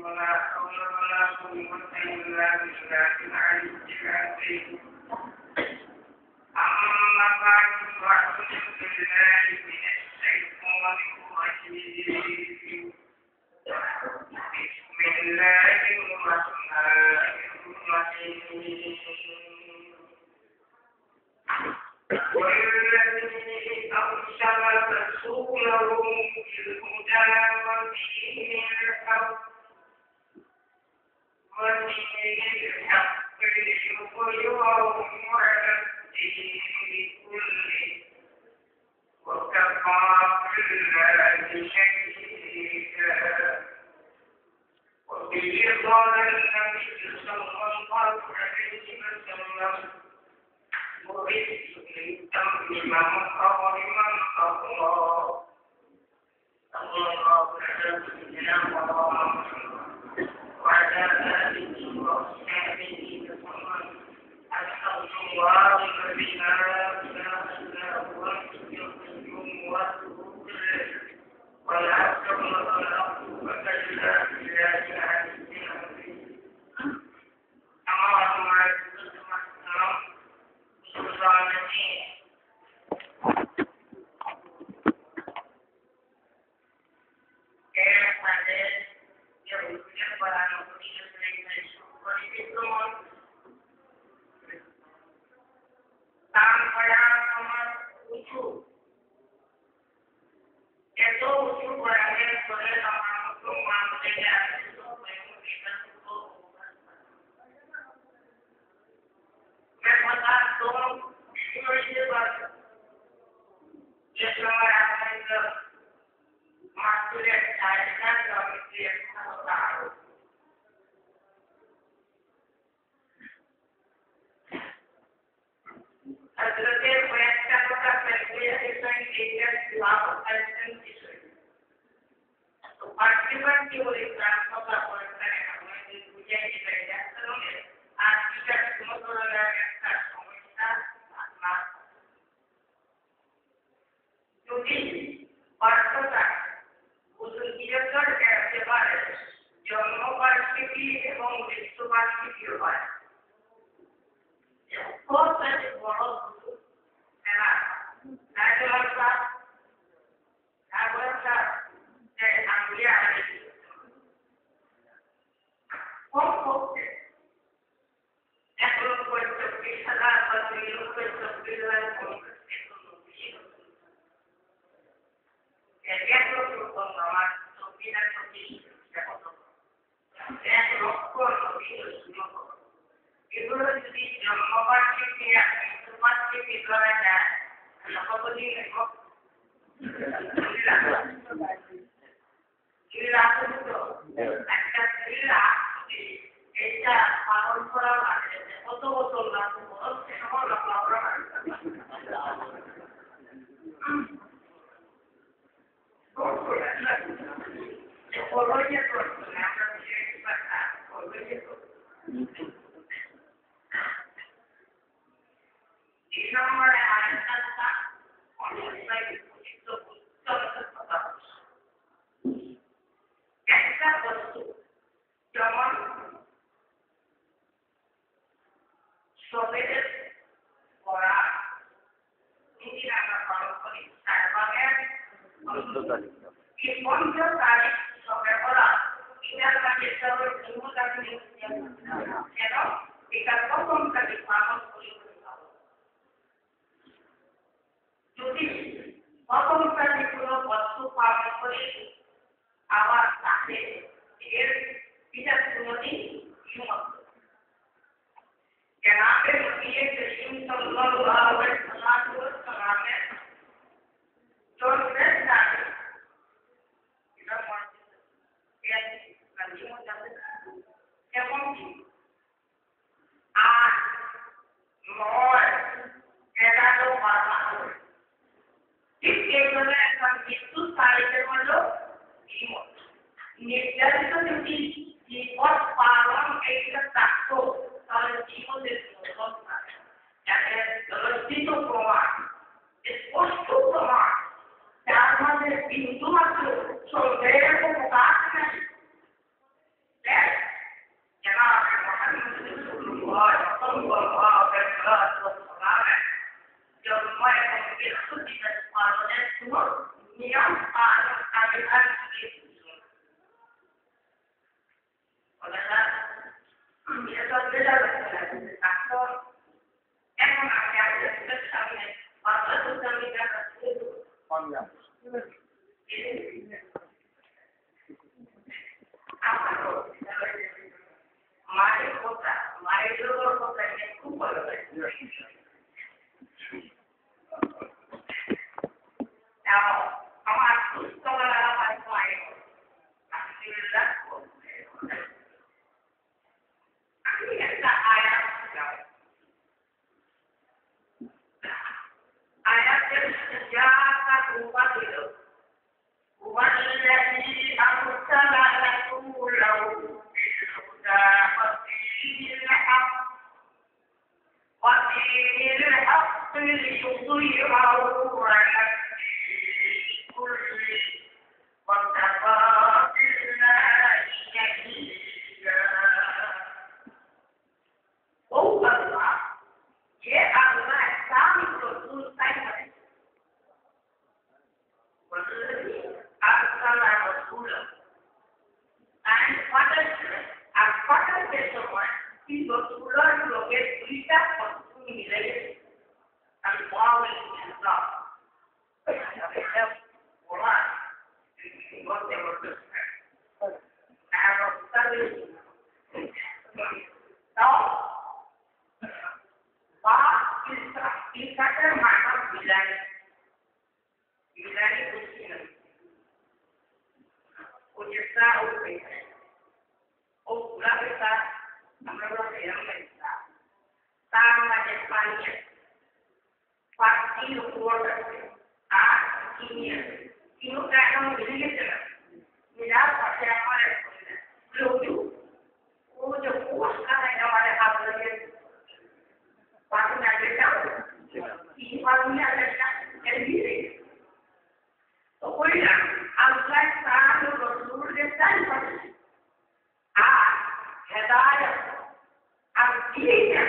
ولا حول ولا قوة إلا بالله العلي العظيم. أما بعد فأعوذ بالله من الشيطان الرجيم. بسم الله الرحمن الرحيم. والذي أرسل رسوله بالهدى ودين الحق ليظهره على الدين كله وكفى بالله شهيدا. وبه قال النبي صلى الله عليه وسلم: بعثت لأتمم مكارم الأخلاق. الله على سيدنا محمد وعلى آله وأصحابه وسلم. الحمد لله الذي لا إله إلا هو الحي القيوم وأتوب إليه ولا حول ولا قوة إلا بالله العلي العظيم. أما بعد নির্যাতিত যদি জীবন পালন এইটা থাকতো তাহলে জীবনের অবস্থা যাতে লজ্জিত الصلاة والسلام يوم ما يكون في خطبة الصلاة يوم قال عن الأرض ولذا يتبدل الأحكام أما على التشابه فقد تسمى हमारे होता हमारे लोगों को करने को बोलते हैं now हमारे उसको वाला हमारे को आए अल्लाह को अभी ऐसा आया जब सजाता हुआ दिलो والذي أرسل رسوله ودين الحق ليظهره على الدين كله وكفى بالله شهيدا هو الله يا الله سامي رسول سيدنا والذي أرسل رسوله and Father said someone, he was to learn to get Rita from doing it and following his law. And they have Quran, what they were doing. And I was studying. Now, Ba is such a matter of Bilani. Bilani Christian. Which is not open. Oh, la verdad, no me lo sé, no me está. Tama de España, partido fuerte, y no trajeron milímetros. Mirad, para que aparezca. Yo busco a la hora de hablar. Para una letra, y para una letra, el vídeo. Oiga, Allah está en los lugares de San Hidayah asli है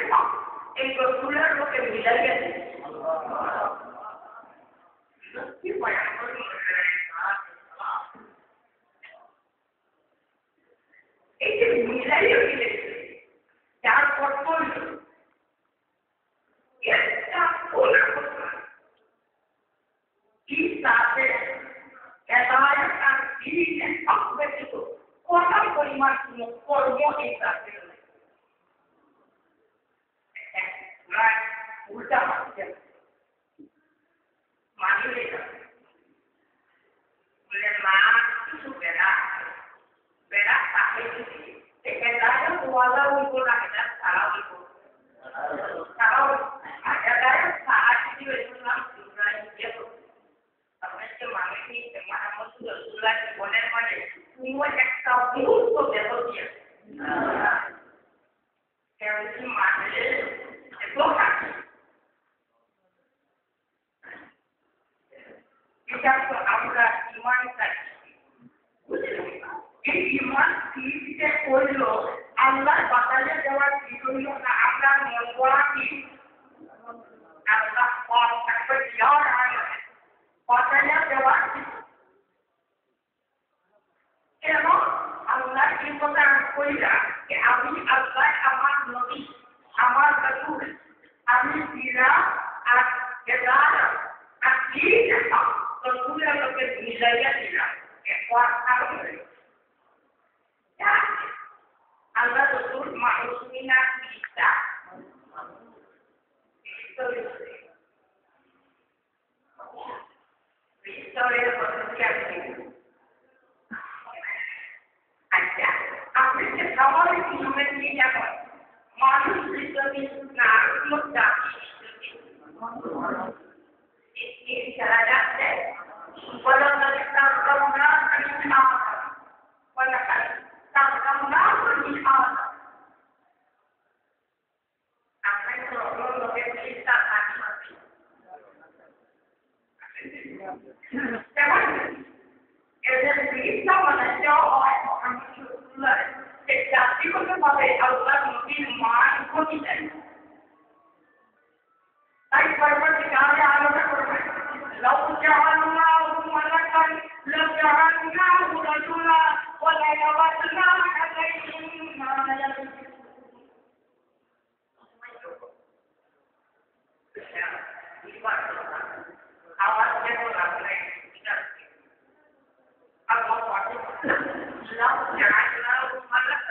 एक रसूलर को के मिला है कि बयान कर रहे हैं एक मिला है कि चार पोर्टफोलियो ये सब पूरा इस साथे हिदायत का दीन है अपने को कोना परिमाण को कर्मों एक साथ उल्टा मानते मान लेगा बोले माँ किसु बेरा साहे की हिदायत वाला उनको ना हिदायत सारा हिदायत साहा की वजह नाम सुना ये तो अपने के मांगे की मोहम्मद रसूलुल्लाह के बोले वाले वो एक बहुत को देखो दिया क्या उसकी माने दो हाथ kita আমরা ঈমান চাচ্ছি এই ঈমান কিতে করলো আল্লাহর বাতালে দেওয়ার কি হলো না আমরা মন করা কি আল্লাহ পাক একটা ইয়ার আয় বাতালে দেওয়ার কেন আল্লাহ কি কথা কইরা যে আমি আল্লাহ আমার নবী আমার রাসূল আমি দিরা আর হেদায়েত আর দিন Tentunya lebih wilayah tidak kekuatan dari. Ya, Allah betul manusia kita. Historia manusia itu. Ada. Apa yang awal itu menjadi apa? Manusia itu nak mudah. Ini cara walau kita kamera ini apa? Walau kita kamera ini apa? Apa yang orang lebih kita hati. Jangan. Jadi kita manusia orang Alhamdulillah. Jadi kita boleh Allah mungkin mahu kita. جعلناه رجلا وليبتنا عليهم ما يلبسون आवाज कैसे लाते हैं अब बहुत love जाना मलक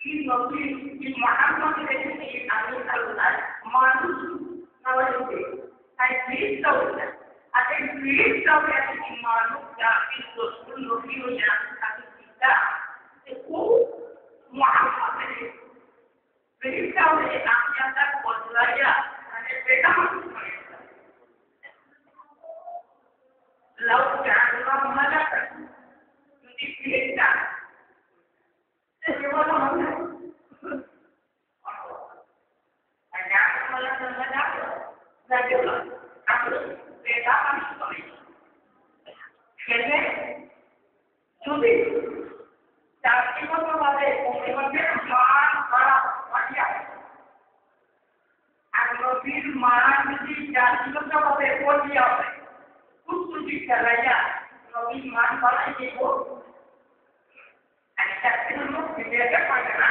इन नबी इन मोहम्मद के लिए आने वाला मानुष नवजुगे आई प्लीज तो अरे प्लीज तो ऐसे मानुष या इन दोस्तों नबी हो या अभी सीधा वो मोहम्मद ने प्लीज तो ये आप यहाँ तक पहुँचाया अरे बेटा لو جعلنا ملكا يديك caranya lebih manfaat itu ada ilmu berbeda pada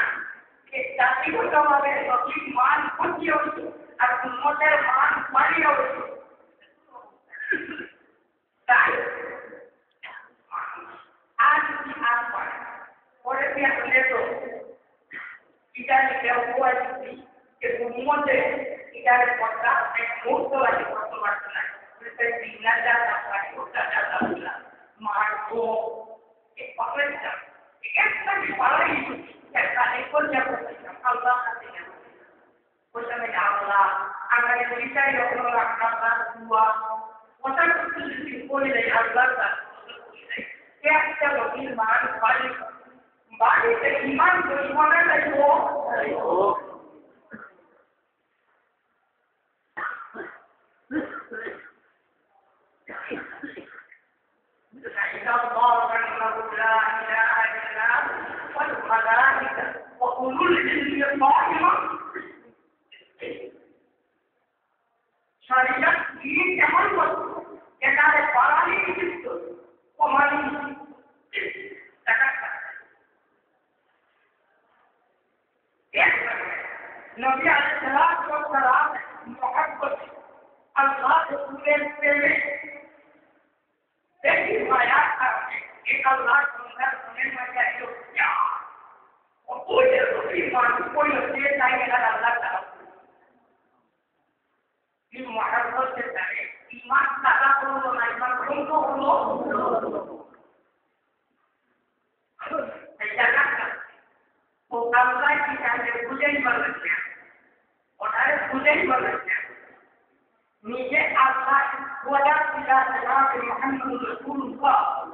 kita itu kalau ada lebih manfaat itu atau model manfaat itu tak ada apa orang yang itu tidak dibuat itu model tidak dibuat mudah dibuat Nada Marco e Paprika. E essa me fala isso. Essa é coisa que Allah hatinya. Coisa me Allah. Agar kita yang orang kata dua. Masa itu simpul dari Allah tak. Kita lebih balik. Balik ke iman beriman lagi. الله أنه لا إله إلا هو والملائكة وأولو العلم قائما شريعة دين كمان يكاد فرعي جد ومن نبي عليه الصلاة والسلام محبة الله سبحانه Jadi saya kita lakukan semuanya itu ya. Oh ya, iman boleh dia saya adalah Allah. Ini muhabbah sekali. Iman tak perlu iman untuk Allah. Jangan. Bukan lagi kita pujian manusia. Orang pujian manusia. Nije Allah wala ilaha illa Muhammadur Rasulullah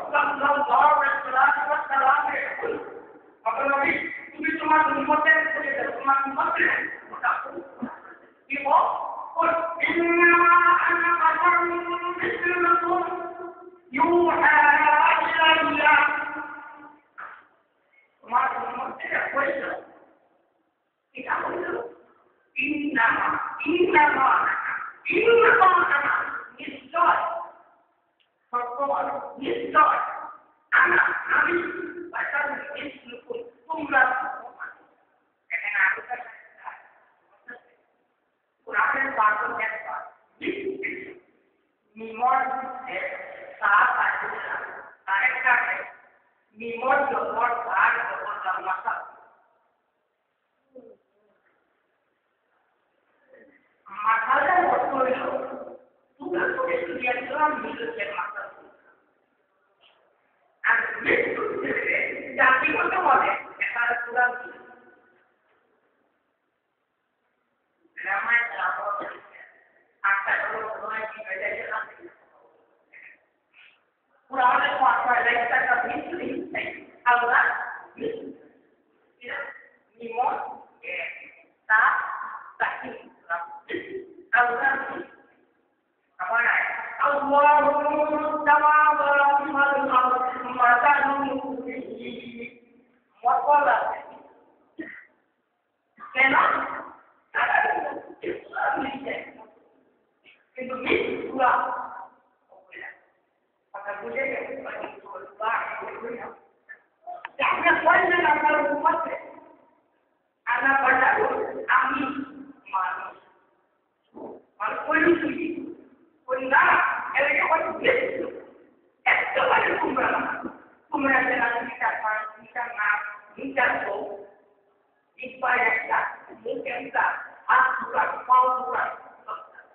sallallahu alaihi wasallam. Apa lagi? Itu cuma umatnya saja, cuma umatnya. Ibu, inna ana qadarun mislukum yuha ilayya. Umatnya kuasa. Kita perlu inna niscay ভগবান নিশ্চয় আমি বাচ্চার নিশ্চয় তোমরা এখানে আলোচনা কোরআনের বাক্য একটা নিমর সাত আছে আরেকটা নিমর জবর সাত জবর মাসা মাথাটা বড় হলো পুরো এস্টুডিয়ানরা মিলছে মাথা আর মৃত্যু থেকে জাতিগত বলে এটা পুরো রামায়ণ রাবণ আটটা সময় কি হয়ে যায় পুরাণের কথা একটা ভিত্তি নেই আল্লাহ নিমন তা তাকি Allah Kenapa? বুঝে গেছে আপনি বললেন আপনার উপরে আল্লাহ বলল আমি মানুষ আর ওই না এলাকা একেবারে তোমরা যারা নিটা না নিটা তো ইপায় একটা মুখ একটা হাত দুরা পাও দুরা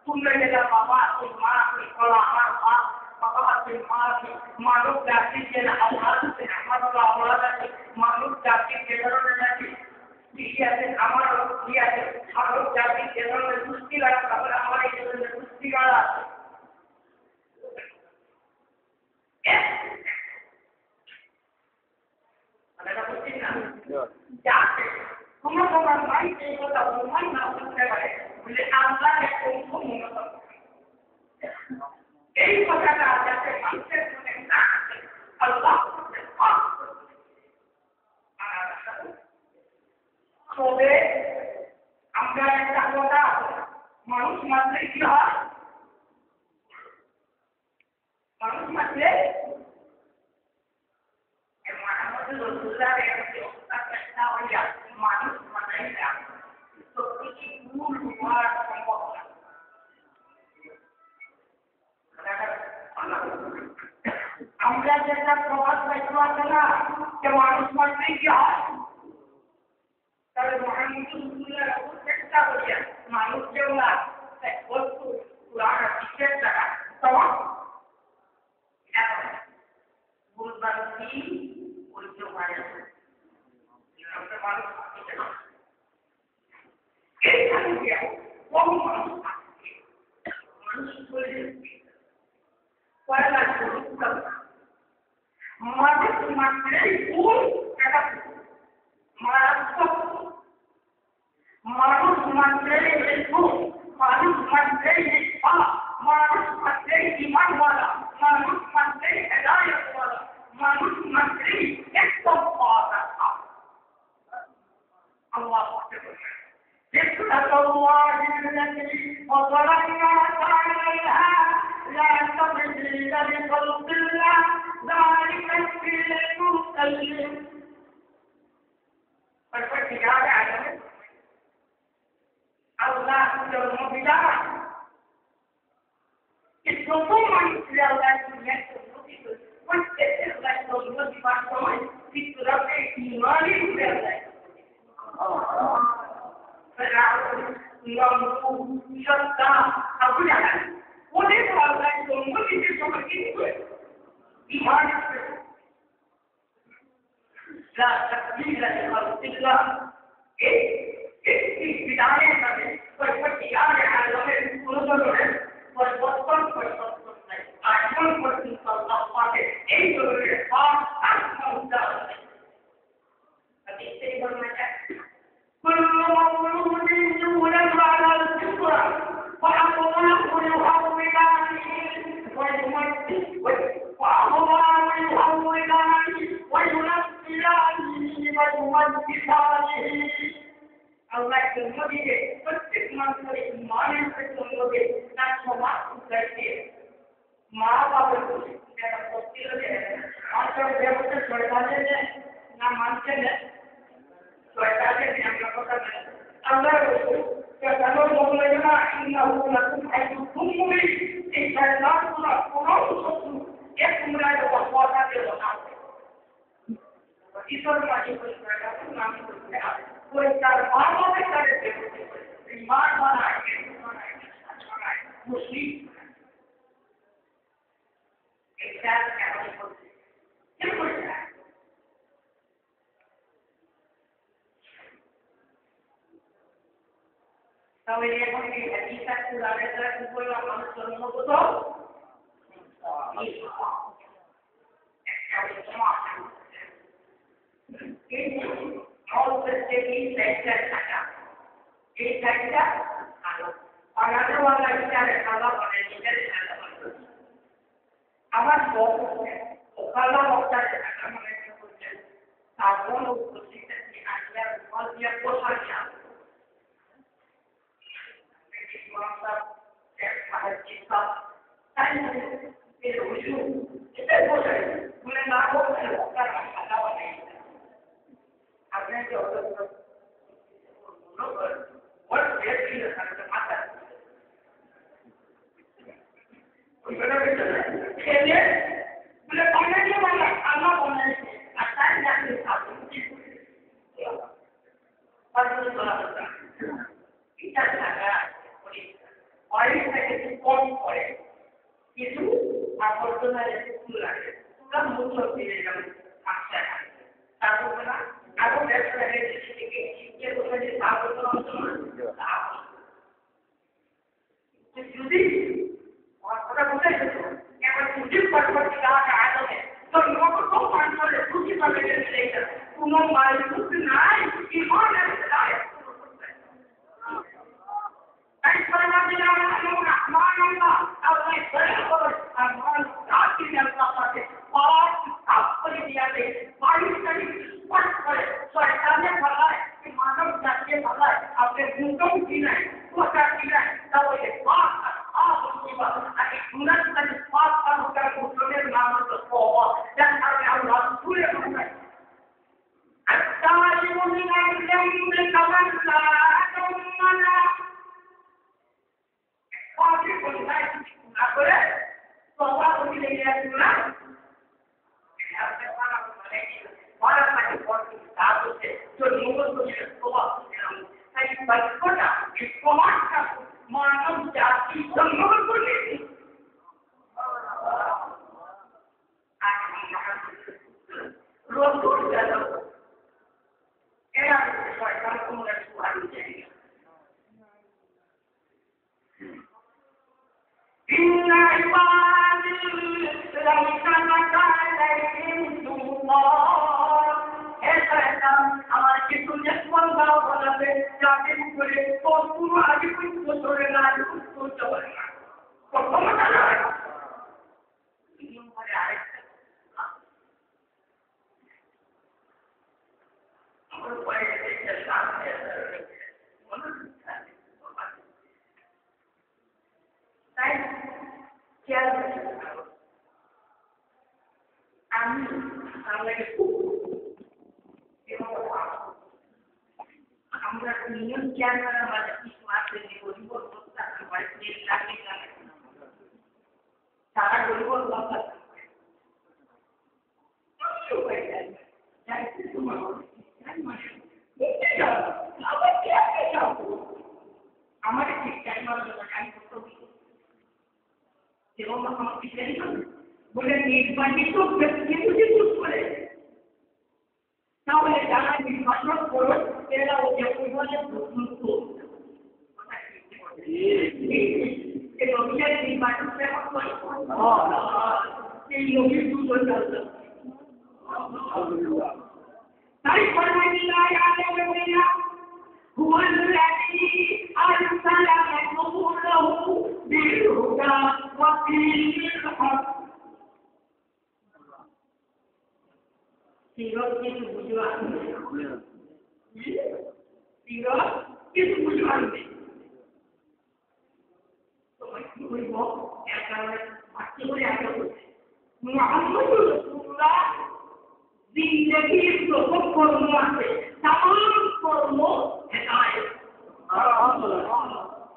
তোমরা যারা বাবা তুই মা তুই কলা আমার বাবা তুই মা মানব জাতির যে আওলাদ আছে আমাদের আওলাদ আছে মানব জাতির যে ধরনের আছে আমার আছে মানব জাতির যে ধরনের সৃষ্টি রাখা আমার এই ধরনের সৃষ্টি করা আছে তোমরা তোমার মাইন্ড এই কথা অনুমান না করতে পারে বলে আল্লাহকে কোন এই কথাটা যাতে মানুষের মনে না আল্লাহ তবে আমরা একটা কথা মানুষ মাত্রে কি হয় মানুষ মাত্রে মানুষ মানে সবকিছু ভুল হওয়ার সম্ভাবনা আমরা যেটা প্রবাদ পাইতে আছে না যে মানুষ মাত্রেই কি হয় তাহলে মহানুল্লাহ চেষ্টা করিয়া মানুষ যেগুলা বস্তু পুরানা বিশেষ টাকা তখন বুঝবার কি বলতে পারে মানুষ মাত্রেই ইমানওয়ালা মানুষ মাত্রেই হেদায়েতওয়ালা মানুষ মাত্রেই একদম পাওয়া আল্লাহ فكرة الله التي فطرنا عليها لا تبديل لخلق الله ذلك الدين القيم فالفتيات على الله يوم بلا الحكم عن الله يكتب وتتبع الله بفضله في طرف الإيمان بالله شتى أقول لك وليس هذا الأمر الذي يسمى إيمان لا تبديل لخلق الله في بداية والفتيان على الأمر والبطل أجمل فرصة الأخوات أي دور الإخوان أحسن الدار فبالتالي كل مولود يولد على الفطرة وأبواه يهودانه وأبواه يهودانه وينصرانه ويمجدانه Allah kemudian setiap manusia iman yang kemudian nak semua terjadi. Maha Bapak kita postil je. Macam dia betul suaranya je, nama manusia je. Suaranya dia yang berkata Allah itu kalau mengulangnya innahu lakum ayyukum mubin. Insyaallah Quran suatu yang mulai berkuasa di dalam. Itu masih berkata nama berkata. कोई कारबारों में करे थे बीमार बनाए मुस्लिम एक साथ क्या होते क्या होता है तो ये कोई हकीकत पूरा रहता है कोई हम सुनने को तो और उससे भी लेक्चर था एक लेक्चर और आने वाला लेक्चर खाना बने लेक्चर खाना बने हमारे बहुत है खाना होता है खाना बने कुछ साबुन उसकी तस्वीर आया और ये पोषण किया मेरी मां सब एक हर चीज का टाइम पे रोजू এটা বোঝায় বলে না বলতে তার ভাষা নেই আপনি কি অত what really is the matter খেলে বলে বানাইলে বলে আল্লাহ বানাইছে আর তাই জানি আপনি পারলে তো এটা থাকা অয়েল থেকে কম করে কিছু আবর্জনার একটু লাগে পুরো মূল্য ফিরে যাবে আচ্ছা তারপর না আরো ব্যবসা থেকে শিখে কোথায় যে আবর্জনা যদি ওরা বুঝে যেত এবার যদি পরবর্তী গাছ আগে তো লোক তো পাঁচলে খুশি পাবে এটা কোনো মাল খুশি নাই কি হয় তাই তাই পরমাত্মা রহমান আল্লাহ আল্লাহ বলে আর রাতি আল্লাহ পাকে পাঁচ কাপ করে দিয়াতে পারিশ্রমি স্পর্শ করে শয়তানে বলায় कि मानव जाति বলায় আপনি গুণও কি নাই কথা কি নাই তাহলে পাঁচ आप मुसीबत अरे गुनाह का पाप का होकर घुटने नाम तो तौबा जब हमें अल्लाह पूरे होना التائب من الذنب كمن لا ذنب काफी गुनाह ना करे तौबा होने लगे गुनाह अपने पारा बोले पारा का बहुत हिसाब से जो लोगों को तौबा है बचपना इसको मारता मानव जाति संभव को नहीं लोग तो ज्यादा क्या शैतान को मुझे सुधारनी चाहिए इन इबादी लैसा अलैहिम सुल्तान ऐसा हमारे किसी ने बंदा बोला है जाके बोले तो पूरा आगे कुछ छोड़े ना कुछ छोड़े ना तो कौन सा है ये हमारे आए और कोई ऐसे सामने ताई क्या आमी सामने আমরা নিয়ম জ্ঞান আমাদের কিছু আছে যে গরিব অবস্থা বাড়িতে লাগে না তারা গরিব অবস্থা আমাদের ঠিক টাইম টাইম করতে এবং আমাকে বলে নির্বাচিত ব্যক্তিকে চুপ করে তাহলে যারা নির্বাচন করো এরা ওই বলে নির্বাচন এই লোকের দুটো চলছে তাই هو الذي أرسل رسوله بالهدى ودين الحق Sirot itu tujuan. Sirot itu tujuan. Ibu, yang kalau masih boleh ada. Muhammad Rasulullah zindagi itu kormo ase. Tamam kormo hidayat.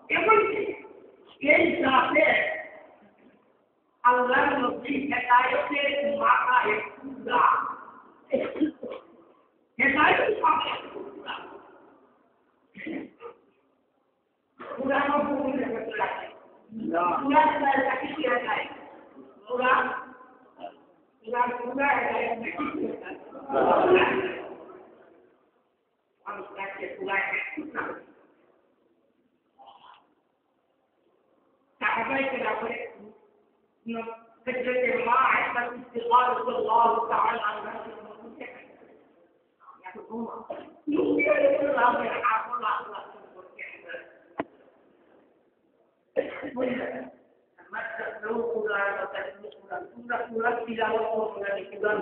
Ebon ye jaate Allah Nabi hidayat se maka ekda. Hidayat apa? Puran buku ni betul. Puran saya kasih dia saya. Puran saya. Harus kasih puran. Tak apa yang kita boleh. Kerja jemaah dan istighfar Allah Taala adalah yang kedua. Dia itu ramai apa lah. Masa dulu pulang tilawah orang di pulang.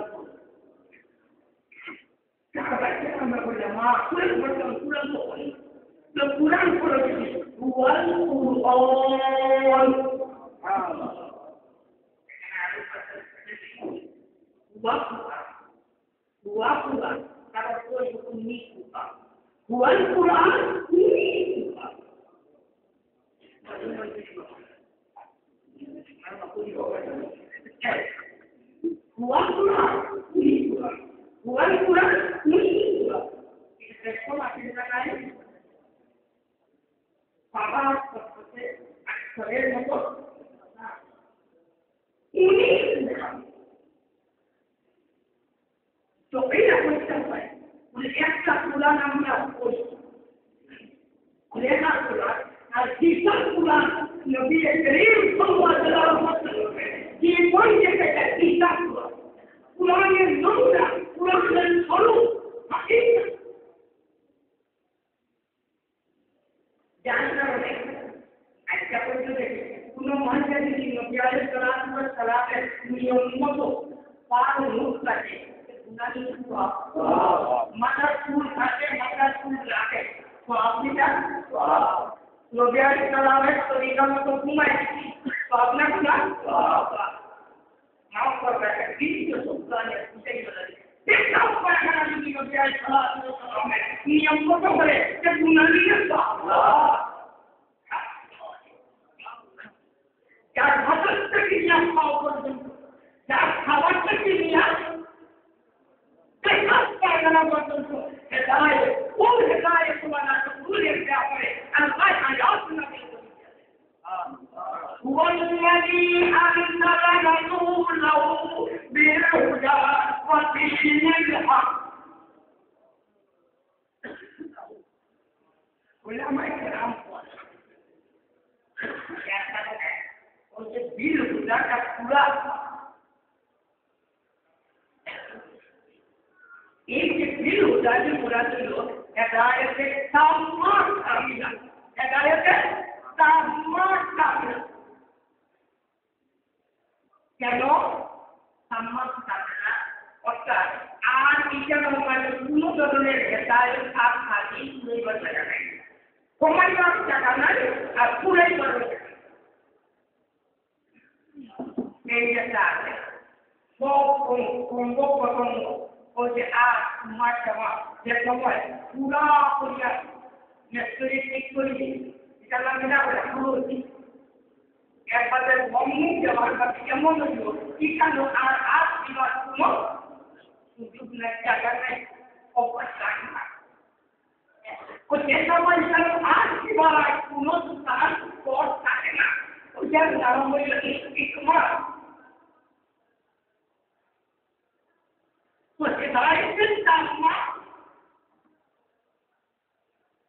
Sahabat kita berjamaah pulang Quran. Buah-buah, kata tua itu kuning-buah. Buah-buah, kuning-buah. Buah-buah, kuning-buah. Buah-buah, kuning-buah. Kita sekolah di negara lain. Papa seperti saya motor. Ini तो ये question है मुझे एक का पूरा नाम क्या कोई लेना पूरा और तीसरा पूरा नबी करीम सल्लल्लाहु अलैहि वसल्लम ये कोई जगह तीसरा पूरा ये नूरा पूरा छोड़ो हकीकत जानना है अच्छा कोई तो देखे कुनो मान जाए कि नबी अलैहि सलाम पर सलाम है नियमों को पार रूप करके मगर स्कूल खाते मगर स्कूल लाके तो आपने क्या लोबिया चलावे तो निगम तो घुमाए तो आपने क्या नाव पर बैठे बीच में सुल्तान है उसे ही बदल कितना ऊपर खड़ा नहीं लोबिया चलावे नियम को तो करे कि बुनाली है क्या हसरत तक नियम पाओ कर दो क्या खबर तक नियम Karena bertentu, hidayah, all hidayah kepada seluruh siapa, Allah ayat Nabi. Walladhi anzala rasulahu bil huda wa dinil haq. Ulama ikram कहता है उनसे बिल हुदा का पूरा एक दिल होता है मुराद लोग हिदायत से सामान कामिला हिदायत से सामान कामिला क्या लो सामान कामिला और क्या आज टीचर हमारे दोनों दोनों हिदायत आप खाली नहीं बन सकते हमारी बात क्या करना है आप पूरा ही बन सकते मेरी जैसा है वो Oye, macam dia kawan, pura punya, nektori, kalau kita berlaku ni, pada orang jawab tapi kamu tu, ikan orang kita semua, untuk nak jaga ni, obat sana. Oye, sama ikan kita semua sekarang buat sana. Oye, dalam mulai ikmah. وهداية التامة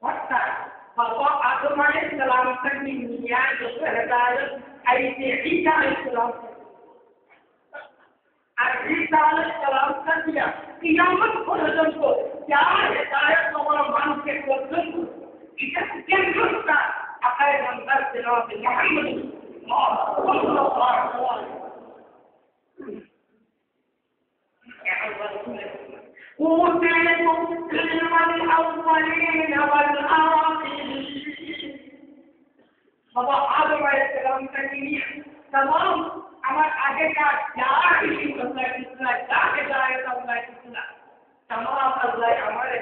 والتالي فالله آدم عليه السلام كان من نيان هداية أي عيسى عليه السلام عيسى عليه السلام كان दिया कियामत को नजर को क्या हिदायत हमारा मान के वजन को इसे क्या करता अकाय नंबर जनाब मोहम्मद सल्लल्लाहु अलैहि वसल्लम أوتيتم علم الأولين والآخرين बाबा आदम अलैहिस्सलाम का दुनिया तमाम हमारे आगे का क्या ही होता है कितना क्या हिदायत होता है कितना तमाम अल्लाह हमारे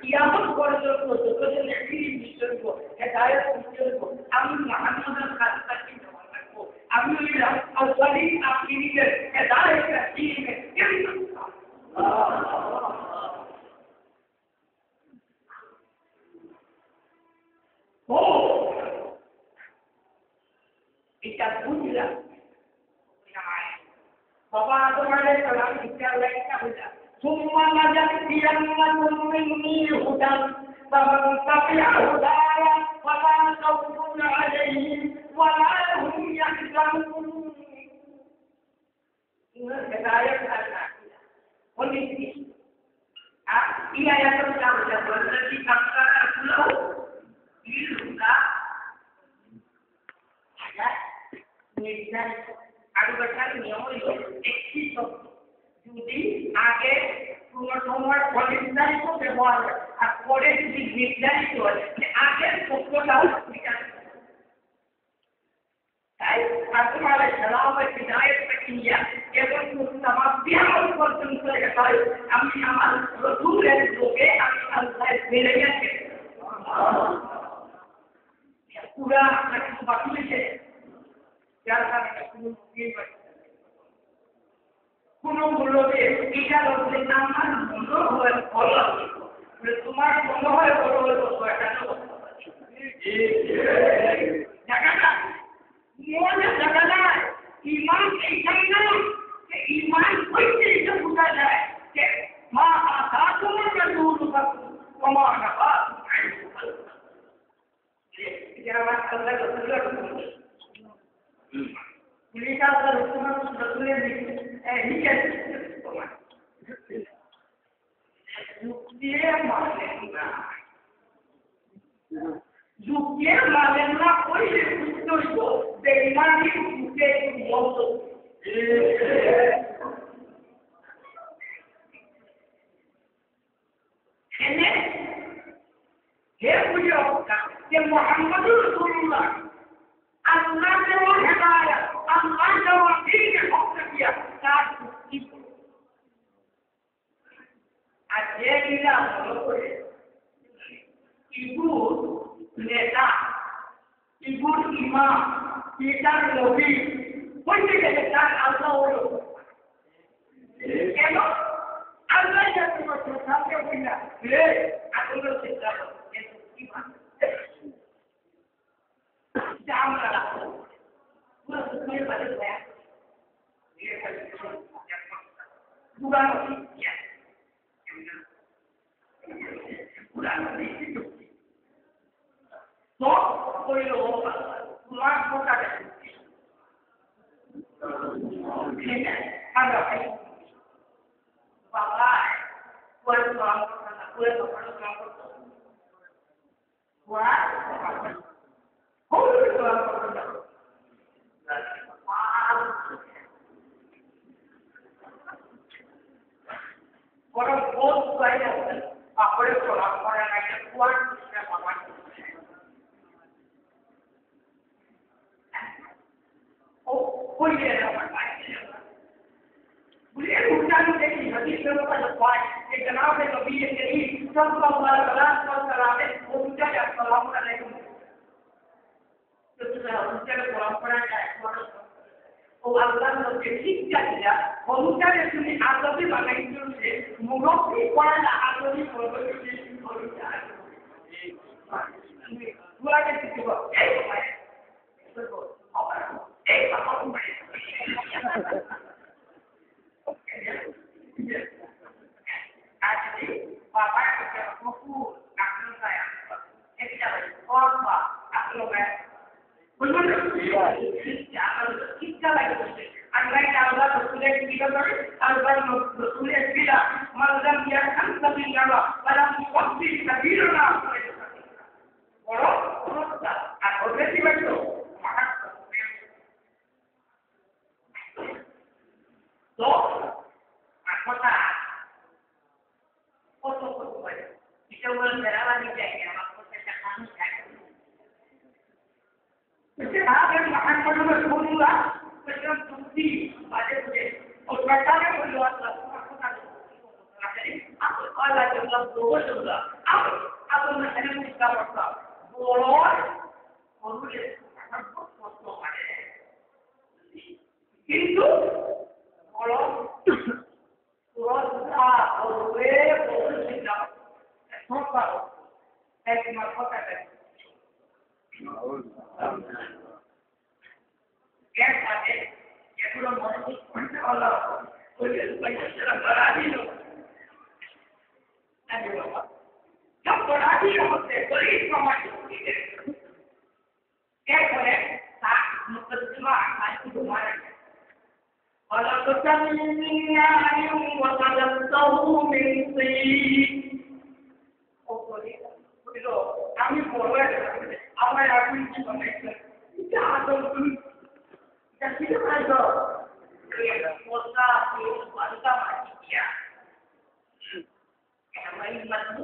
कियामत को जो नेकी मिशन को हिदायत मिशन को हम मोहम्मद खालिद की जमानत को अमीर और सलीम आखिरी के हिदायत का दीन में Kita punya Bapak Atom alaihissalam kita lainnya sudah. Semua najak diam lakum minni hudan, faman tabi'a hudaya fala khawfun 'alaihim wa la hum yahzanun. Ini hidayah Allah. Kondisi. Ia yang pertama berarti kata pulau diluka ada निर्धार आगे बढ़ाने नियम है एक ही सब जुदी आगे पुनर्संवाद निर्धार को व्यवहार और कोडे जुदी निर्धारित हो आगे सबको लाओ विचार ताई तुम्हारे सलाम और हिदायत प्रक्रिया एवं समाप्तियां আমি আমার রসুলের লোকে আমি আল্লাহ বেড়ে গেছে পুরা আপনার কিছু বাকি হয়েছে যার কারণে কোনো মূল্যে এটা লোকের নাম মূল্য হয়ে ফল তোমার মনে হয় বড় হয়ে জায়গাটা মনে জায়গাটা ইমান এইখানে না ইমান হইতে এটা বোঝা যায় যে মা আশা তোমার কমান আমার আল্লাহ রসুলের পুলিশা আল্লাহ রসুলের নিচে যুক্তিয়ে মানেন না কইলে বুঝতে হইব বেঈমানি যুগে মত এনে হে বুঝো যে মুহাম্মদুর রাসূলুল্লাহ আল্লাহ দেওয়া হেদায়েত আল্লাহ দেওয়া দ্বীনে হক দিয়া তার যুক্তি আর যে কিনা মনে করে ইবুর নেতা ইবুর ইমাম পিতার নবী হইতে গেলে তার আল্লাহ হলো কেন আল্লাহ যাতে করছে সামনে কিনা রে আসলে চিন্তা করছে ইমান আমরা পুরো সুখের বাড়ি দেয়া পুরানো পুরানো তো কইল তোমার কথা ঠিক আছে আমরা বাবা পুরো কাম করতে না পুরো কাম করতে ওয়া পুরো কাম করতে বড় বহুত গায় আছে আপরে পড়া পড়া না একটা কোয়ার্ট সিস্টেম আমার ও কইলে না বুঝে উঠানো দেখি হাদিস में बताया पाए कि जनाब नबी करीम सल्लल्लाहु अलैहि वसल्लम वो उठा के अस्सलाम अलैकुम तो तुझे उठा के सलाम पढ़ा है ও আল্লাহ নবী শিক্ষা দিলা অনুসারে তুমি আদবি বানাইছো যে মুরব্বি পড়া আদবি পড়বে কি করবে পুরাকে শিখব এই ভাই তো আবার এই বাবা আজকে বাবা কে কফু কাকন যায় এটা করবা আসলে বুঝলেন শিক্ষা লাগে আল্লাহ তাআলা রাসূলের কিতাব করে আল্লাহ রাসূলের বিলা মানজাম ইয়াখান সাবিলা ওয়ালাম ওয়াক্তি সাবিলা বড় প্রস্তা আর ওদের কি বলতো তো কথা কত কত বলে এটা বলে মেরালা দিতে যায় আমার প্রত্যেকটা কাজ থাকে هذا محمد رسول الله فشرب تبدي بعد ذلك وقال له قال جل وعلا أقول أنا مستغرب بولار بولار محمد رسول الله কিন্তু বলো পুরোটা ওরে বলছিল সব পারো এক মাস কথা क्या बात है ये पूरा मौसम पढ़ने वाला कोई पैसा तेरा बड़ा ही लो अरे बाबा जब बड़ा ही होते बड़ी कमाई होती है क्या करे साथ मुकदमा आज तुम्हारा और तो तमिलना यूं वतलतहु मिन सी ओ बोलो আমি বলবো আমার আপনি কি বলেছেন এটা আদৌ তুমি এটা কি বলছো এই পোস্টা এই বালকা মাটিয়া এমন মাত্র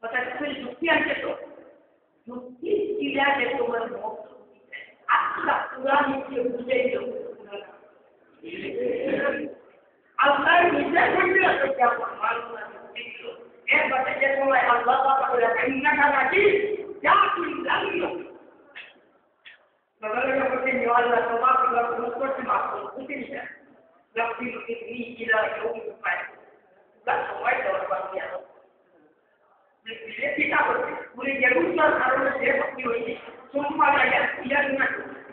কথা তুমি যুক্তি আছে তো যুক্তি কিলা যে তোমার মুখ আচ্ছা পুরানি কি বুঝে দিও আল্লাহ নিজে কইরা কইরা মালুনা দিছিল এর বাদে যে সময় আল্লাহ পাক বলে ইন্নাকা রাজি যা তুই জানিও বলে বলে নি আল্লাহ তোমার কথা করতে মাফ করতে দিবেন লক্ষ্মী ইনি ইলা ইউমি পায় তা সময় দেওয়ার বাকি আছে বিলে পিতা করতে পুরি জেরুসালেম কারণে যে ভক্তি হইছে সুম্মা ইয়াসিয়ানা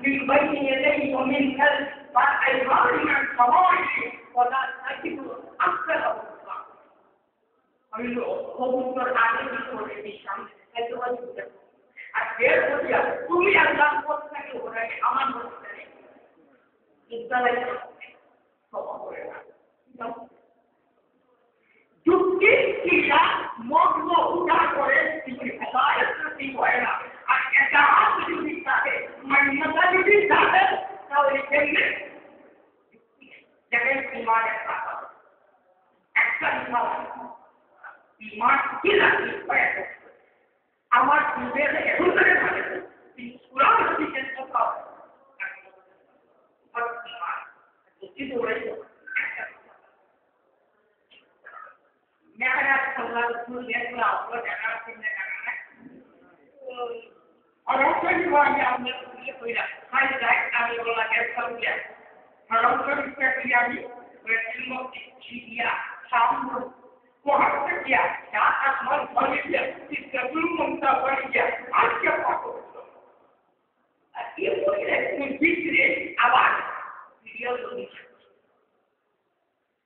মিন বাইনি ইয়াদাইহি ওয়া মিন খালফি فأيضاً الصواعق ولا تجد أكثرهم আমি কবুতর আগে করে দিলাম এতবার বুঝতে আর এর বলিয়া তুমি আল্লাহ কোথায় ওরে আমার বলতে নেই বিদ্যালয় সব করে না যুক্তি কিরা মগ্ন উঠা করে তুমি হেদায়েত করতে হয় না আর এটা যদি থাকে মান্যতা যদি থাকে তাহলে কেমনে দেখেন ইমানের কথা একটা ইমান কি লাগে আমার নিজের এখনকার ভাবে পুরা দিকে কথা আর ইমান যদি বলে মেহনত আল্লাহ রাসূল দেখলা আপনারা জানা কিনে জানা और उसके बाद हमने ये कोई हाई लाइट आने वाला कैसा हुआ और उसके बाद किया भी वेटिंग किया शाम को हट किया क्या आसमान बढ़ गया इस कबूल ममता बढ़ गया आज क्या पाको ये कोई नहीं दूसरे आवाज वीडियो सुनी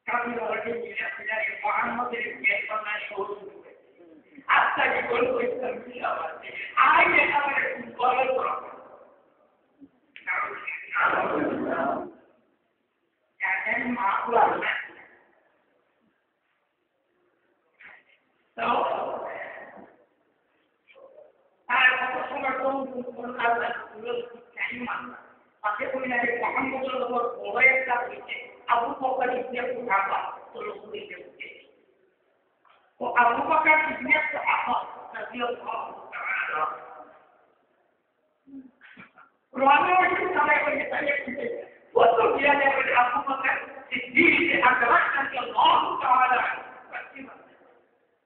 कभी लड़के मिले फिर मोहम्मद के करना शुरू आपका जीवन कोई समझ आवाज आए हमारे बोलो कहते माफला तो तार को समझ तो करता है क्या मानना आगे कोई नहीं मोहम्मद को बोलो एक का पीछे अबू बकर इसने उठाया तो लोग नीचे उठे तो अबू बकर इसने सहाबा रज़ी अल्लाह तआला पुराने वक्त समय पर ये तय वो तो किया गया कि अबू बकर सिद्दीक से अकबर रज़ी अल्लाह तआला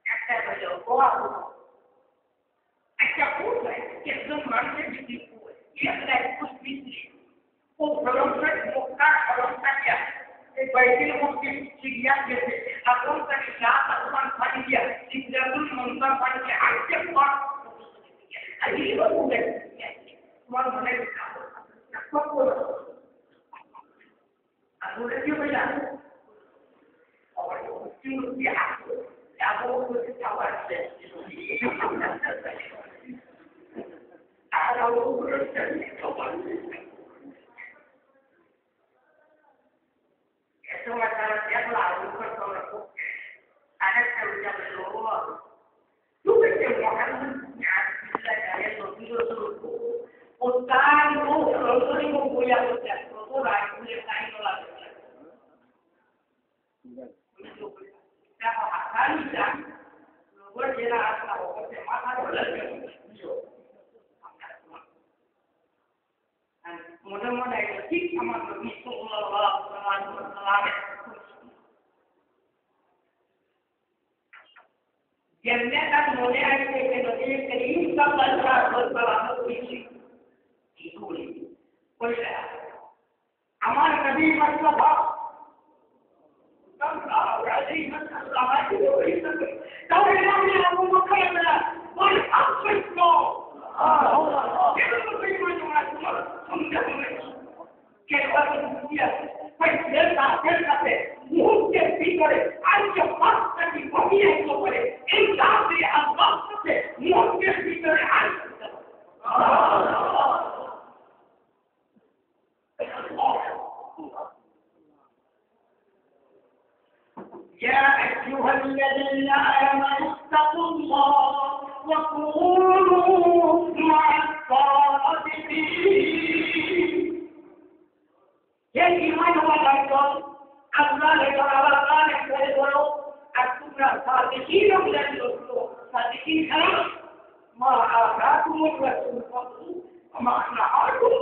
ऐसा बजो को ऐसा पूछ है कि तुम मन से भी ये है कुछ भी वो भरोसा मुक्ता भरोसा क्या एक बैठे मुक्ति चिड़िया जैसे अकल का इलाज आसमान फट गया इज्जतुल मुंता फट गया आके पर अजीब हो गया मन बने सबको अगले क्यों भैया और क्यों क्या अब वो कुछ सवाल है आरा वो eso va a estar haciendo la luz sobre el bosque. Ahora se usa el lobo. Tú ves que Mohammed ya había dormido solo. O tal, no, lo único que voy a hacer, todo la que está yendo la vida. Ya va a salir ya. Luego llega hasta la boca de mata con la vida. Mudah-mudahan itu sama Nabi sallallahu alaihi wasallam. Jannah kan boleh ada ke Nabi Karim sallallahu alaihi wasallam itu. Boleh. Amal Nabi Mustafa sallallahu alaihi wasallam itu. Tahu Nabi Abu Bakar boleh apa itu? Itu bagaimana que va a estudiar, pues acércate, mucho pícare, hay que pasar y comida y sobre, el café, abástate, mucho pícare, hay يا أيها الذين آمنوا اتقوا الله وكونوا مع الصادقين ये ईमान वाला तो अल्लाह ने अल्लाह ने करे बोलो अकुना सादिकीन मिलन दोस्तों सादिकीन है मा आराकुम रसूल फक़ु मा नहाकुम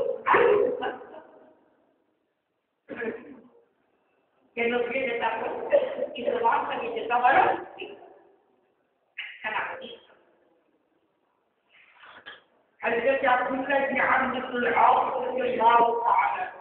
que nos viene esta cosa y se levanta y se está varón. حدث عبد الله بن عمرو بن العاص رضي الله تعالى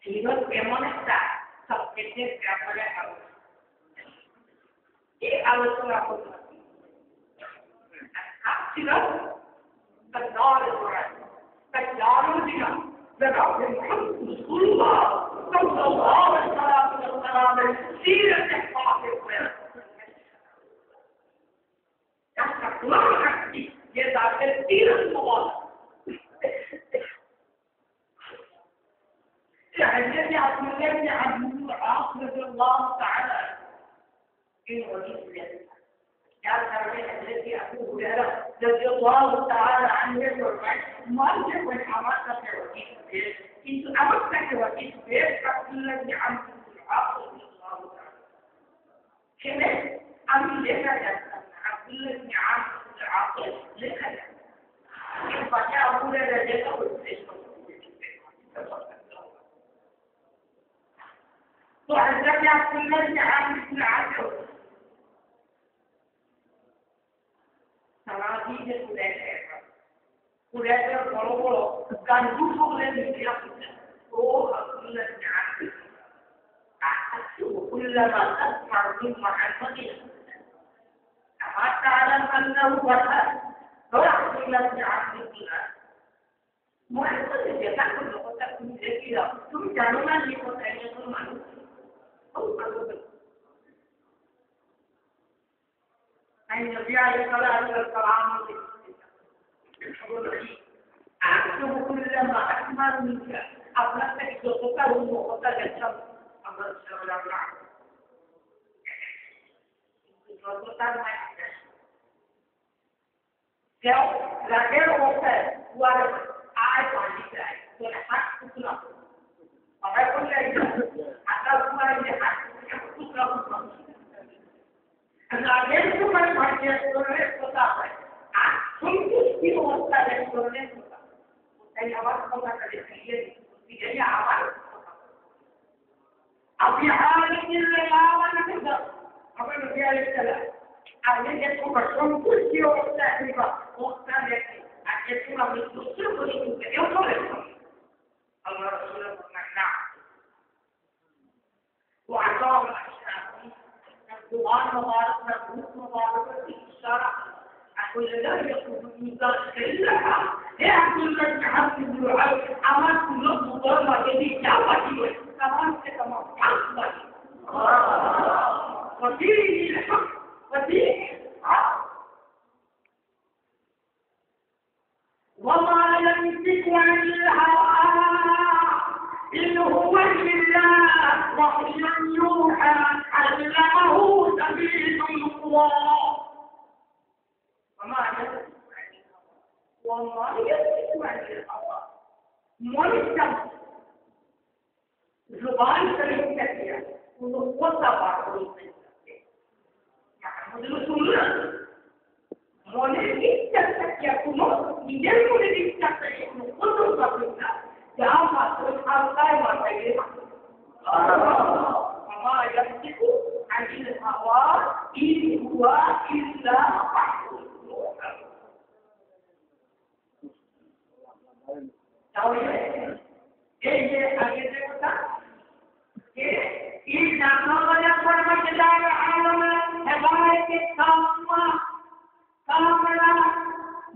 si no queremos estar subjectos a pagar y a los trabajos لكن رسول الله صلى الله عليه وسلم سيرة الحافظ يستطيع يدعى كثير المواضع يعني عبد الله بن عبد العاص رضي الله تعالى إنه رجل الذي أبو هريرة رضي الله تعالى عنه يقول ما يكون حماسة وكيف إنت أمسك وكيف عبد الله بن عمرو بن العاص رضي الله تعالى كذا أمي لك عبد الله بن عمرو بن العاص لك فجاء أبو هريرة يقول وحدثني عبد الله بن عمرو بن العاص سماجی কুড়াইতে বড় বড় গান্ধু সকলে মিলে ও আব্দুল্লাহ ইবনে আমর আহাতু কুল্লামা তাসমাউ মিন মুহাম্মাদিন আমা তাআলাম আন্নাহু ওয়াহা আব্দুল্লাহ ইবনে আমর মুহাম্মদ যেটা কথা তুমি দেখি দাও তুমি জানো না যে কথা এটা কোন মানুষ النبي عليه الصلاة والسلام أكتب كل ما أكمل منك أبلغ جوتك وموتك جسم أمر السلام عليكم جوتك ما كيو راجل होता है वाला आए पानी का है तो हाथ कुचला और कोई नहीं आता हुआ ये हाथ कुचला Agar cuma baca Quran kota apa? Sungguh hosta dari Quran kota. Saya awal kota dari dia, dia awal. Abi hari ini lawan kita. Apa dia istilah? Ada yang cuma sungguh hosta ni pak. Hosta dari. Ada cuma betul betul. Dia boleh. Allah Rasulullah berkata. Wa'alaikum القرآن مبارك نبوت مبارك الشرع أقول لا يكون من ذلك إلا يا عبد الله بن عبد الوهاب أمان كل مضر جديد جاوبي كمان كمان حقا ودين الحق ودين وما ينطق عن الهوى إن هو إلا وحي يوحى علمه شديد القوى وما ينطق عن الهوى مرتب زبان شريف كثيرة وصفا محمد رسول الله مولد يكون من المولد يكون قدر جاء الحلقة والتجربة وما يمسك عن الهوى إن هو إلا وحي ये आगे से बता कि इस जानवर वाले पर मजेदार आलम है के कामना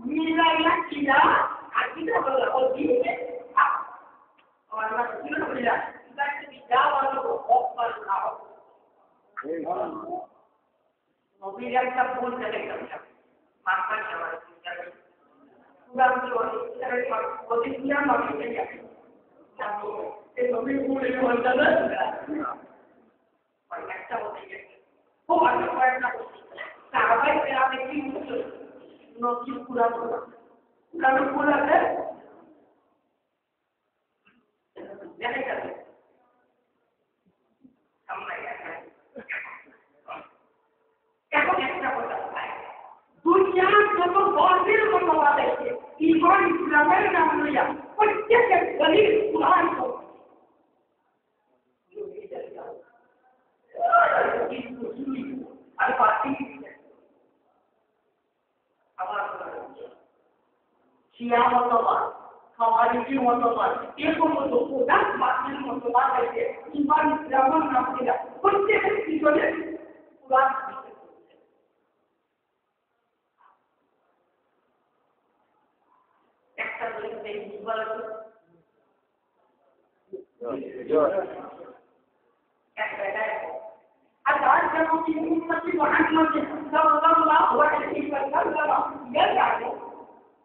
मिला या किया आखिर वाला और ये और मैं सुन लिया कि जावा लोग ऊपर आओ मोबाइल का फोन करेगा मापन जवाब पूरा वो दिखना मांगेंगे ये मोबाइल पूरे होता है और अच्छा होता है वो वाला पढ़ना साहब से आप एक ही नौकरी पूरा है ঈমান ইসলামের নাম লইয়া প্রত্যেকের দলিল কুরআন আর বাকি আবার শিয়া মতবাদ খাওয়ারিজি মতবাদ এরকম প্রধান বাতিল মতবাদ আছে ঈমান ইসলামের নাম লইয়া প্রত্যেকের পিছনে কুরআন একটা দলিল এই বলা أتعرف في أمة محمد صلى الله عليه وسلم يدعو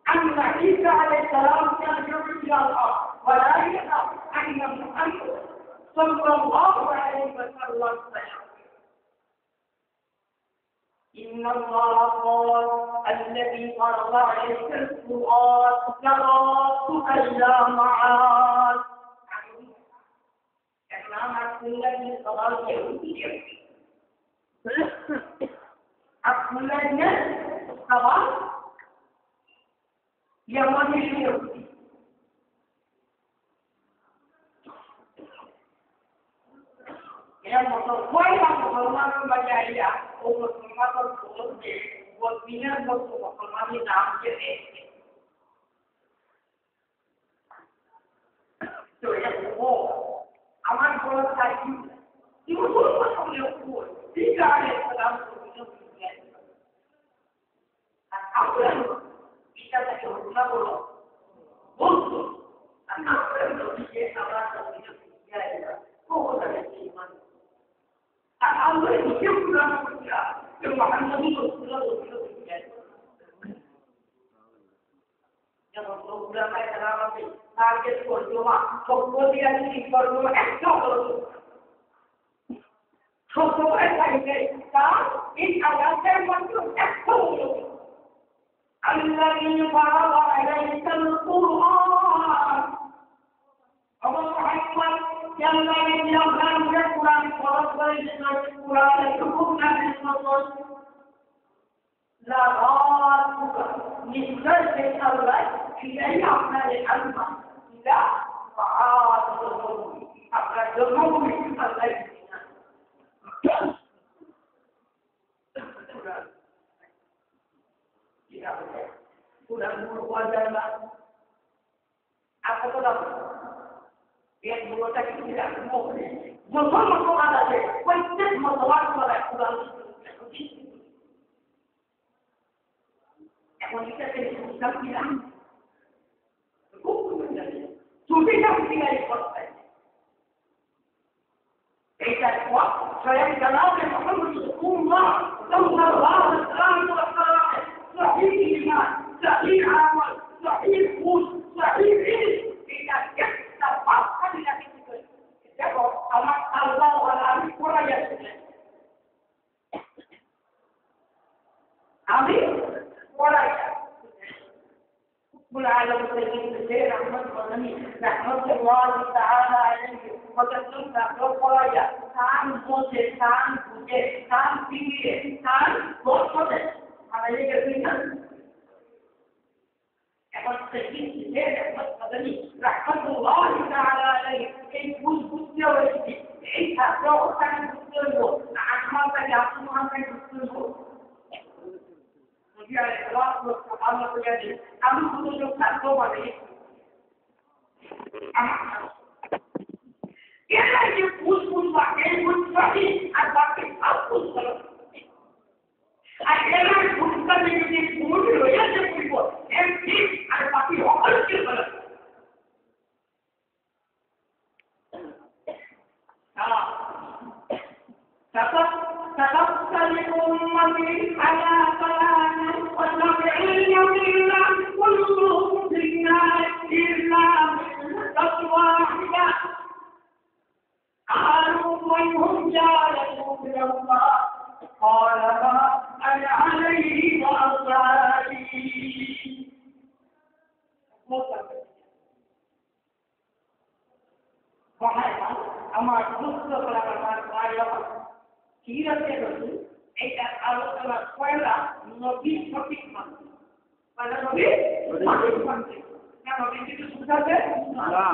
أن عيسى عليه السلام يرجع إلى الله ولا يدع أن محمد صلى الله عليه وسلم إن الله قال الذي فرض عليك القرآن تراك إلى معاد الذي قال يهودي أقول الناس طبعا يمني يهودي يا مصطفى يا مسلمان مجاهيا ومسلمان الصوت ومن المسلمان نام جنيه تو يا আমার বড় সাইকি কি বলবো তাহলে উপর ঠিক আছে সালাম করতে আর আমরা এটা থেকে উঠা বলো বলতো আর আমরা যে আমরা কিছু যায় না কোন আছে ইমান আর আমরা কিছু পুরানো করা যে মুহাম্মদী রাসূলুল্লাহ বলতে যায় যেমন প্রোগ্রামে কালাম আছে টার্গেট করবো না সবগুলি আমি করবো একটা করবো সবগুলো থাকে তার এই আয়াতের মধ্যে একটা হলো আল্লাযী ফারাদা আলাইকাল কুরআন আল্লাহ মুহাম্মদ ইয়াল্লাযী ইয়াহরামুল কুরআন ফরজ করেছেন কুরআনের হুকুম নাযিল করলেন লা রাতুকা নিশ্চয় সে আল্লাহ ফিরাই আপনাদের আল্লাহ ইলা মাআদুল আপনার জন্মভূমি আল্লাহ Sudah wajar apa tu dah? Biar mulut kita tidak mau. Jangan masuk ada je. Kuat masalah pada Quran. Kalau kita tidak bilang, sudah tak tinggal di kota. Kita kuat. Saya jalan dengan Muhammad. Tunggu Allah Taala. صحيح إيمان صحيح عمل صحيح خوش صحيح علم إذا كنت فقط لك تقول أما الله ولا ولا يسمع آمين ولا رب العالمين سيدنا رحمة الله رحمة الله تعالى عليه وتسلم وقرايا كان بوجه كان بوجه كان فيه كان بوجه हमारे लिए भी ना ऐसा सही है रहमत मदनी रहमतुल्लाह ताला अलैहि एक बुद्ध और एक छात्र और बुद्ध हो आत्मा का आत्मा का बुद्ध हो मुझे अल्लाह को सलाम किया दे हम खुद जो छात्र बने ये ना ये बुद्ध बाकी बुद्ध बाकी और बाकी सब कुछ करो Akhirnya bukan menjadi mudah ya seperti MP ada tapi orang kira. Tetap sekali umat ini ada kalangan wasabi'ina billah kulluhum dinnar illa taswahidah. Qalu wa hum ja'alun billah قال ما أنا عليه وأصحابي আমার দুঃখ করার কার্য কিরতে রসুল এটা আলোচনা করা নবী সঠিক মানুষ মানে নবী না নবী কিছু শুনতে না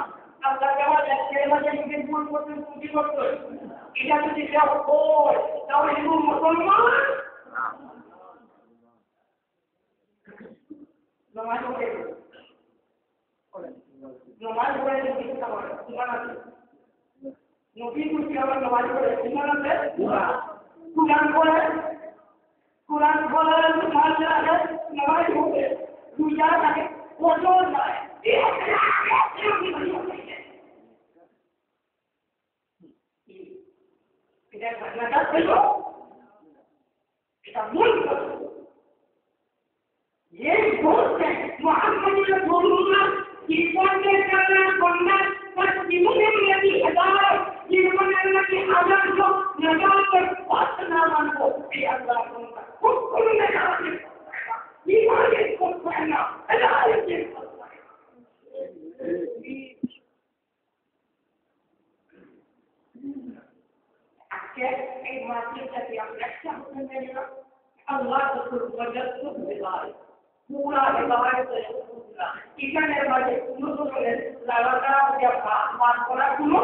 আল্লাহ কেবল একটা মাঝে নিজের ভুল করতে ত্রুটি করতে এটা যদি কেউ হয় তাহলে হিন্দু মুসলমান নমাজ পড়ে নমাজ পড়ে কিছু না বলে ইমান আছে নবী কুরকি আবার নমাজ পড়ে ইমান আছে কুরআন পড়ে নমাজ আছে নমাজ পড়ে রোজা থাকে ওজো নাই এটা ঘটনাটা ছিল এটা মূল ये बोलते हैं मोहम्मद रसूलुल्लाह जिन्होंने करना बनना पर जिन्होंने नबी हदायत जिन्होंने नबी आदम को नजात पर वासना मान को ये अल्लाह उनका हुक्म में डाले ईमान को पहना अल्लाह के अक्सर एक वाक्य का हम रक्षा होने लगा अल्लाह को वजह को दिलाए पूरा हिदायत से पूरा इतने बड़े मुझे लगातार जब बात करा सुनो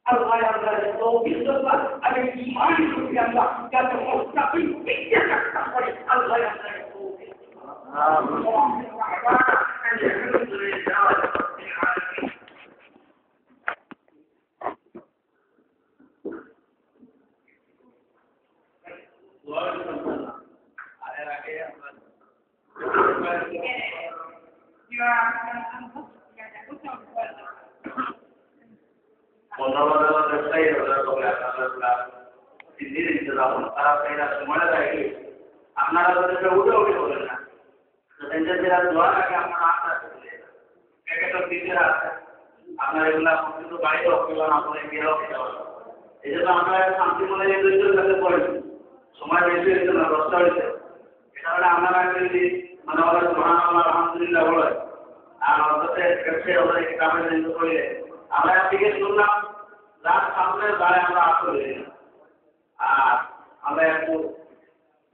अल्लाह तो विश्वास अगर ईमान के अंदर क्या तो मुस्तकिल पिक्चर रखता है अल्लाह আপনারা তাদেরকে উঠে উঠে বলেন না যারা দোয়া রাখে আপনারা একটা টিচার আছে আপনার এগুলা কিন্তু বাড়িতে অপেক্ষা না করে গিয়েও খেতে পারবেন এই জন্য আমরা শান্তি মনে দুইজনের কাছে পড়েছি সময় বেশি হয়েছে না 10টা হয়েছে এটা হলে আপনারা যদি মানে আমাদের সুবহানাল্লাহ আলহামদুলিল্লাহ বলে আর আমাদের ওদের কামের জন্য করে আমরা থেকে শুনলাম রাত সামনে দাঁড়ে আমরা আসলে আর আমরা একটু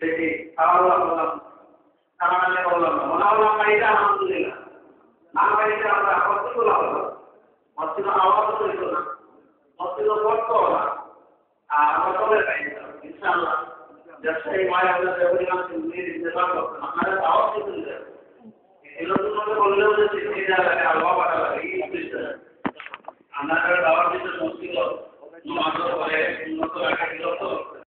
দেখি খাওয়া দাওয়া করলাম খাওয়া করলাম না মনে হলো আমরা এটা আলহামদুলিল্লাহ না বাড়িতে আমরা আপত্তি করলাম মসজিদ আওয়াজ হইতো না মসজিদ পড়তো না আর আমরা সবাই পাই ইনশাআল্লাহ ব্যবসায়ী মায় আমাদের পরিমাণ নিয়ে দিতে পারবো আপনারা আওয়াজ দিতে এগুলো তো বললেও যে